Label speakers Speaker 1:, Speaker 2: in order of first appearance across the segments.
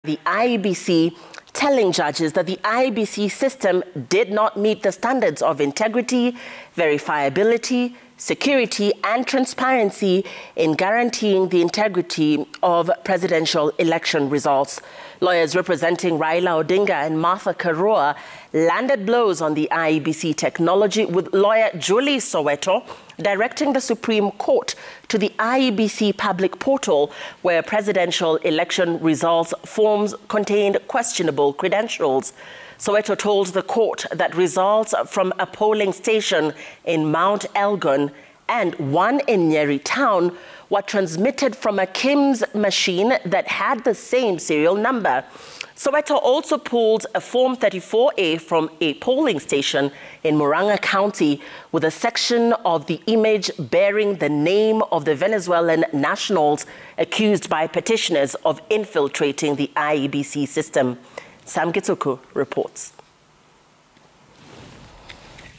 Speaker 1: The IEBC telling judges that the IEBC system did not meet the standards of integrity, verifiability, security and transparency in guaranteeing the integrity of presidential election results. Lawyers representing Raila, Odinga and Martha Karua landed blows on the IEBC technology, with lawyer Julie Soweto directing the Supreme Court to the IEBC public portal, where presidential election results forms contained questionable credentials. Soweto told the court that results from a polling station in Mount Elgon and one in Nyeri town were transmitted from a KIEMS machine that had the same serial number. Soweto also pulled a Form 34A from a polling station in Muranga County with a section of the image bearing the name of the Venezuelan nationals accused by petitioners of infiltrating the IEBC system. Sam Gitsuku reports.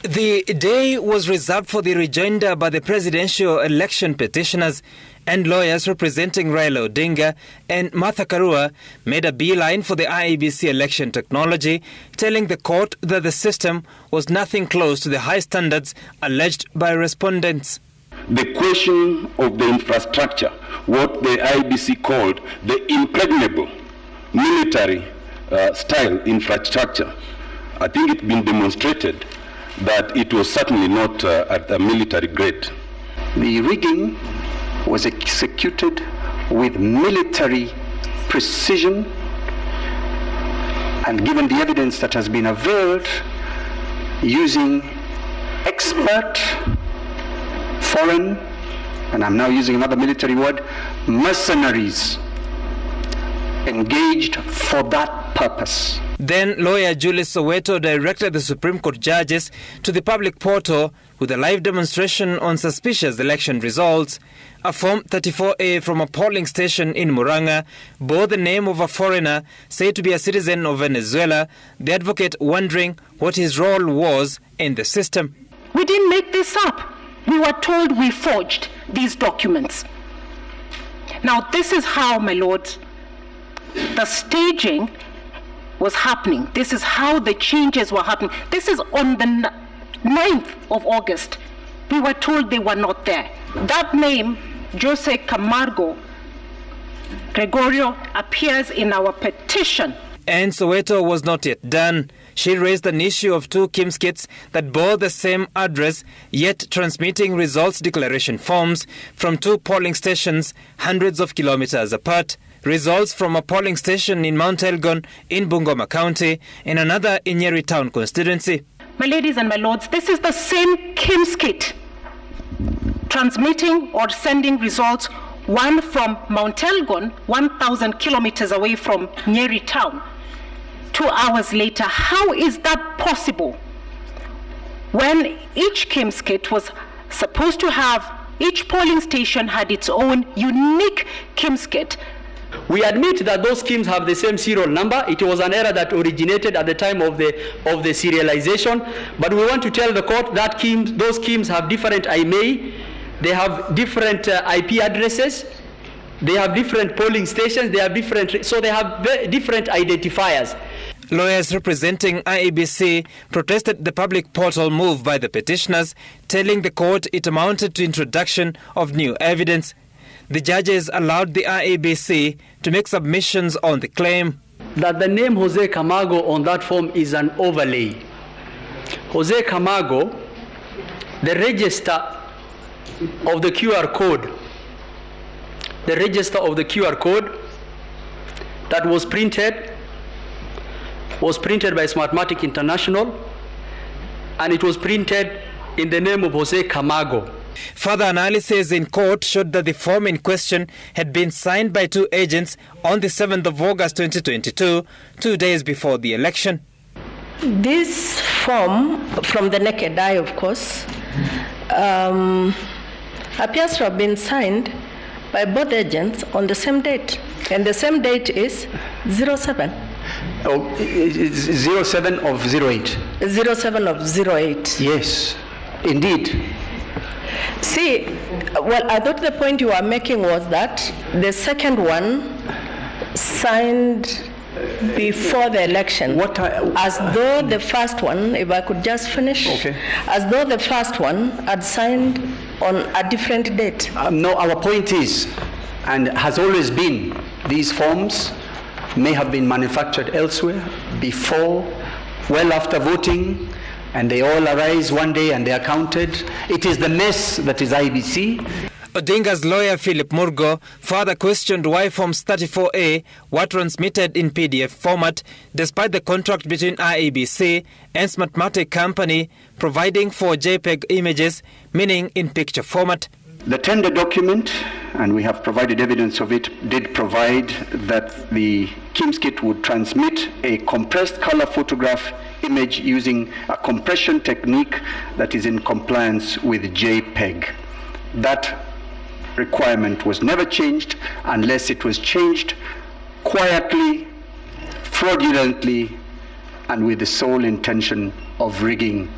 Speaker 2: The day was reserved for the rejoinder by the presidential election petitioners, and lawyers representing Raila, Odinga and Martha Karua made a beeline for the IEBC election technology, telling the court that the system was nothing close to the high standards alleged by respondents.
Speaker 3: The question of the infrastructure, what the IEBC called the impregnable military style infrastructure, I think it's been demonstrated that it was certainly not at a military grade.
Speaker 4: The rigging was executed with military precision, and given the evidence that has been availed, using expert, foreign, and I'm now using another military word, mercenaries engaged for that purpose.
Speaker 2: Then lawyer Julie Soweto directed the Supreme Court judges to the public portal with a live demonstration on suspicious election results. A Form 34A from a polling station in Muranga bore the name of a foreigner said to be a citizen of Venezuela, the advocate wondering what his role was in the system.
Speaker 5: We didn't make this up. We were told we forged these documents. Now, this is how, my lords, the staging was happening. This is how the changes were happening. This is on the 9th of August. We were told they were not there. That name, Jose Camargo Gregorio, appears in our petition.
Speaker 2: And Soweto was not yet done. She raised an issue of two KIEMS kits that bore the same address, yet transmitting results declaration forms from two polling stations hundreds of kilometers apart. Results from a polling station in Mount Elgon in Bungoma County and another in Nyeri town constituency.
Speaker 5: My ladies and my lords, this is the same KIEMS kit transmitting or sending results, one from Mount Elgon, 1,000 kilometers away from Nyeri town. 2 hours later, how is that possible? When each KIEMS kit was supposed to have, each polling station had its own unique KIEMS kit.
Speaker 6: We admit that those schemes have the same serial number. It was an error that originated at the time of the serialization. But we want to tell the court that those schemes have different IMEI, they have different IP addresses, they have different polling stations, they have different identifiers.
Speaker 2: Lawyers representing IEBC protested the public portal move by the petitioners, telling the court it amounted to introduction of new evidence. The judges allowed the IEBC to make submissions on the claim
Speaker 6: that the name Jose Camargo on that form is an overlay. Jose Camargo, the register of the QR code, that was printed by Smartmatic International, and it was printed in the name of Jose Camargo.
Speaker 2: Further analysis in court showed that the form in question had been signed by two agents on the 7th of August 2022, 2 days before the election.
Speaker 7: This form, from the naked eye, of course, appears to have been signed by both agents on the same date. And the same date is 07.
Speaker 4: Oh, 07 of 08.
Speaker 7: 07 of 08.
Speaker 4: Yes, indeed.
Speaker 7: See, well, I thought the point you were making was that the second one signed before the election, as though the first one, if I could just finish, as though the first one had signed on a different date.
Speaker 4: No, our point is, and has always been, these forms may have been manufactured elsewhere before, well after voting, and they all arise one day and they are counted. It is the mess that is IEBC.
Speaker 2: Odinga's lawyer Philip Murgo further questioned why Forms 34A were transmitted in PDF format despite the contract between IEBC and Smartmatic Company providing for JPEG images, meaning in picture format.
Speaker 4: The tender document, and we have provided evidence of it, did provide that the KIEMS kit would transmit a compressed color photograph image using a compression technique that is in compliance with JPEG. That requirement was never changed unless it was changed quietly, fraudulently, and with the sole intention of rigging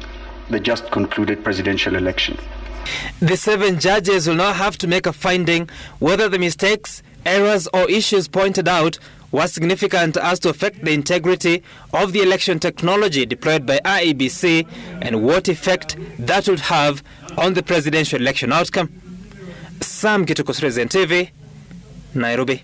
Speaker 4: the just concluded presidential election.
Speaker 2: The 7 judges will now have to make a finding whether the mistakes, errors or issues pointed out were significant as to affect the integrity of the election technology deployed by IEBC and what effect that would have on the presidential election outcome. Sam Gituko, Citizen TV, Nairobi.